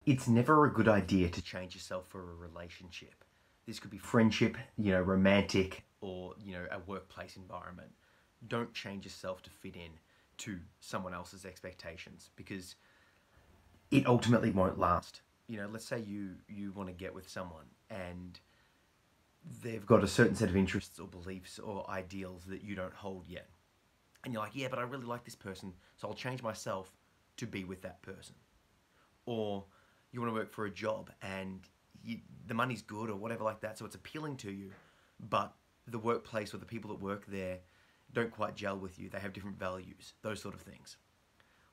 It's never a good idea to change yourself for a relationship. This could be friendship, romantic, or, a workplace environment. Don't change yourself to fit in to someone else's expectations because it ultimately won't last. Let's say you want to get with someone and they've got a certain set of interests or beliefs or ideals that you don't hold yet. And you're like, yeah, but I really like this person, so I'll change myself to be with that person. Or you want to work for a job and the money's good or whatever like that, so it's appealing to you, but the workplace or the people that work there don't quite gel with you. They have different values, those sort of things.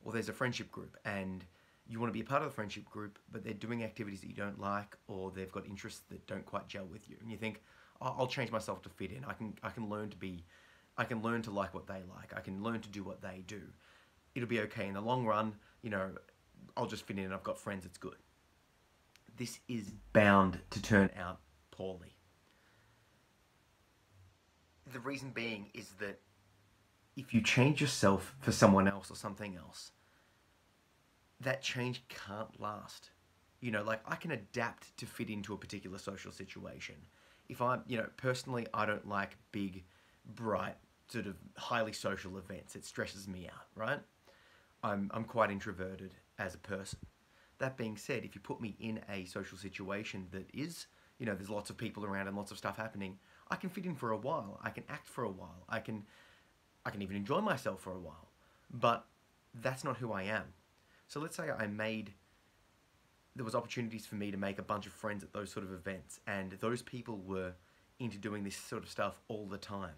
Or there's a friendship group and you want to be a part of the friendship group, but they're doing activities that you don't like, or they've got interests that don't quite gel with you, and you think, oh, I'll change myself to fit in. I can learn to be, I can learn to like what they like. I can learn to do what they do. It'll be okay in the long run. I'll just fit in and I've got friends. It's good. This is bound to turn out poorly. The reason being is that if you change yourself for someone else or something else, that change can't last. Like I can adapt to fit into a particular social situation. If I'm, personally, I don't like big, bright, sort of highly social events. It stresses me out, right? I'm quite introverted as a person. That being said, if you put me in a social situation that is, there's lots of people around and lots of stuff happening, I can fit in for a while. I can act for a while. I can even enjoy myself for a while. But that's not who I am. So let's say there was opportunities for me to make a bunch of friends at those sort of events, and those people were into doing this sort of stuff all the time.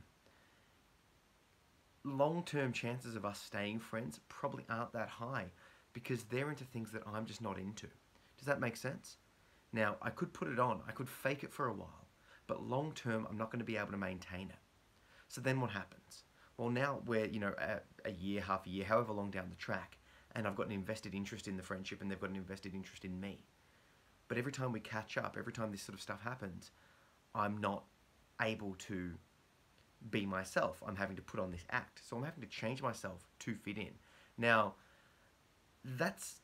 Long-term chances of us staying friends probably aren't that high because they're into things that I'm just not into. Does that make sense? Now, I could put it on, I could fake it for a while, but long term, I'm not going to be able to maintain it. So then what happens? Well, now we're, a year, half a year, however long down the track, and I've got an invested interest in the friendship and they've got an invested interest in me. But every time we catch up, every time this sort of stuff happens, I'm not able to be myself. I'm having to put on this act. So I'm having to change myself to fit in. Now, that's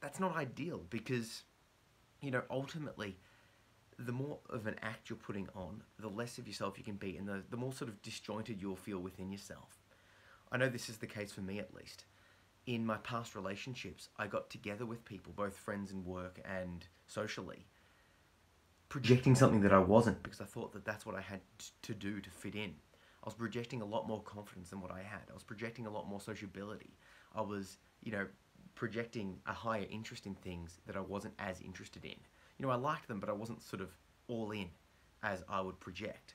that's not ideal because, ultimately the more of an act you're putting on, the less of yourself you can be, and the more sort of disjointed you'll feel within yourself. I know this is the case for me at least. In my past relationships, I got together with people, both friends and work and socially, projecting something that I wasn't because I thought that that's what I had to do to fit in. I was projecting a lot more confidence than what I had. I was projecting a lot more sociability. I was, projecting a higher interest in things that I wasn't as interested in. I liked them, but I wasn't sort of all in as I would project.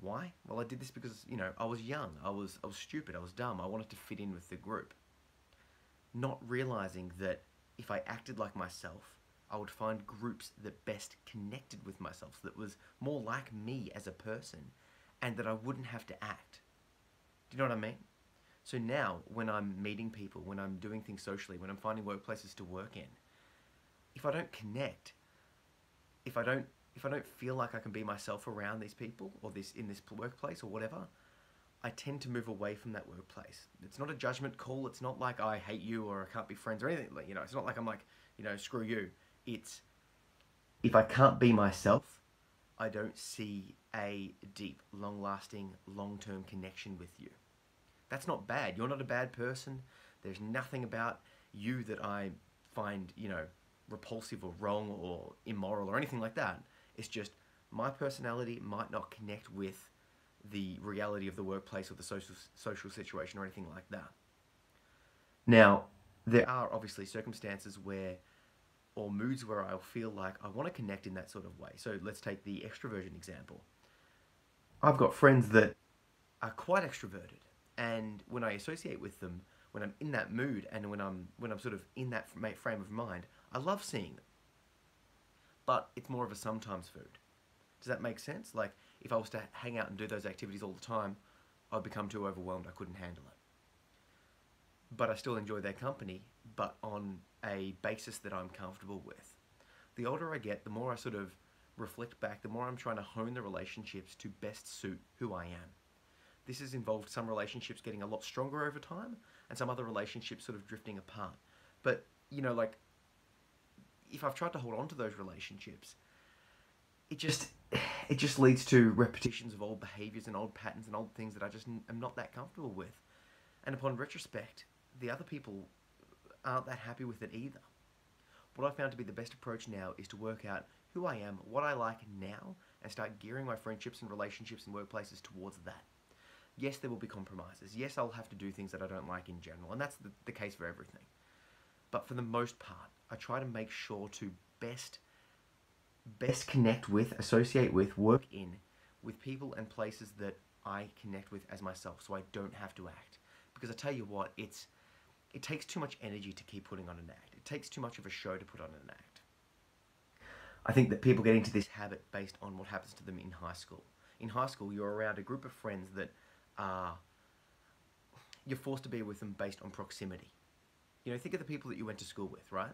Why? Well, I did this because, I was young. I was stupid. I was dumb. I wanted to fit in with the group. Not realizing that if I acted like myself, I would find groups that best connected with myself, that was more like me as a person, and that I wouldn't have to act. Do you know what I mean? So now, when I'm meeting people, when I'm doing things socially, when I'm finding workplaces to work in, if I don't connect, if I don't if I don't feel like I can be myself around these people or this in this workplace or whatever, I tend to move away from that workplace. It's not a judgment call. It's not like I hate you or I can't be friends or anything. Like, it's not like I'm like, screw you. It's if I can't be myself, I don't see a deep, long-lasting, long-term connection with you. That's not bad. You're not a bad person. There's nothing about you that I find, repulsive or wrong or immoral or anything like that. It's just my personality might not connect with the reality of the workplace or the social situation or anything like that. Now, there are obviously circumstances where or moods where I'll feel like I want to connect in that sort of way. So let's take the extroversion example. I've got friends that are quite extroverted, and when I associate with them, when I'm in that mood and when I'm sort of in that frame of mind, I love seeing them. But it's more of a sometimes food. Does that make sense? Like if I was to hang out and do those activities all the time, I'd become too overwhelmed. I couldn't handle it. But I still enjoy their company, but on a basis that I'm comfortable with. The older I get, the more I sort of reflect back, the more I'm trying to hone the relationships to best suit who I am. This has involved some relationships getting a lot stronger over time and some other relationships sort of drifting apart. But, like if I've tried to hold on to those relationships, it just it just leads to repetitions of old behaviors and old patterns and old things that I just am not that comfortable with. And upon retrospect, the other people aren't that happy with it either. What I found to be the best approach now is to work out who I am, what I like now, and start gearing my friendships and relationships and workplaces towards that. Yes, there will be compromises. Yes, I'll have to do things that I don't like in general, and that's the case for everything. But for the most part, I try to make sure to best connect with, associate with, work in with people and places that I connect with as myself, so I don't have to act. Because I tell you what, it takes too much energy to keep putting on an act. It takes too much of a show to put on an act. I think that people get into this habit based on what happens to them in high school. In high school, you're around a group of friends that are you're forced to be with them based on proximity. You know, think of the people that you went to school with, right?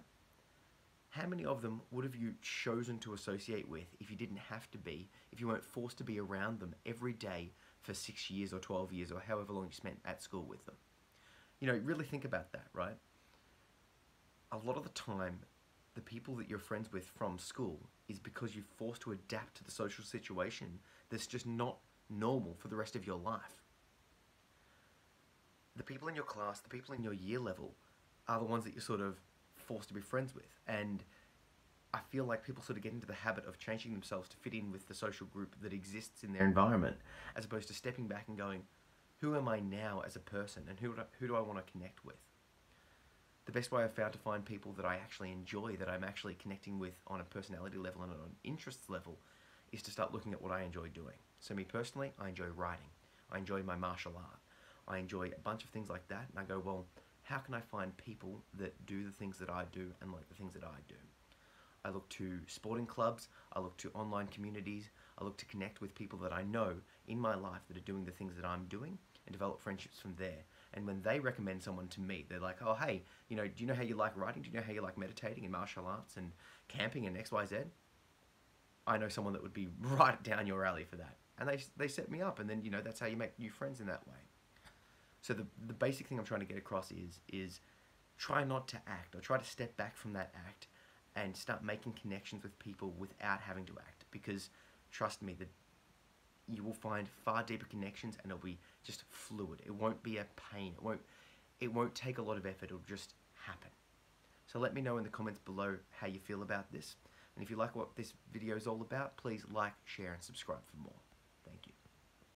How many of them would have you chosen to associate with if you didn't have to be, if you weren't forced to be around them every day for 6 years or 12 years or however long you spent at school with them? You know, really think about that, right? A lot of the time, the people that you're friends with from school is because you're forced to adapt to the social situation that's just not normal for the rest of your life. The people in your class, the people in your year level are the ones that you're sort of forced to be friends with. And I feel like people sort of get into the habit of changing themselves to fit in with the social group that exists in their environment, as opposed to stepping back and going, who am I now as a person, and who do I want to connect with? The best way I've found to find people that I actually enjoy, that I'm actually connecting with on a personality level and on an interests level, is to start looking at what I enjoy doing. So me personally, I enjoy writing. I enjoy my martial art. I enjoy a bunch of things like that, and I go, well, how can I find people that do the things that I do and like the things that I do? I look to sporting clubs, I look to online communities, I look to connect with people that I know in my life that are doing the things that I'm doing and develop friendships from there. And when they recommend someone to me, they're like, oh, hey, you know, do you know how you like writing? Do you know how you like meditating and martial arts and camping and XYZ? I know someone that would be right down your alley for that. And they set me up, and then, you know, that's how you make new friends in that way. So the basic thing I'm trying to get across is try not to act, or try to step back from that act and start making connections with people without having to act. Because trust me, that you will find far deeper connections, and it'll be just fluid. It won't be a pain. It won't take a lot of effort. It'll just happen. So let me know in the comments below how you feel about this. And if you like what this video is all about, please like, share, and subscribe for more.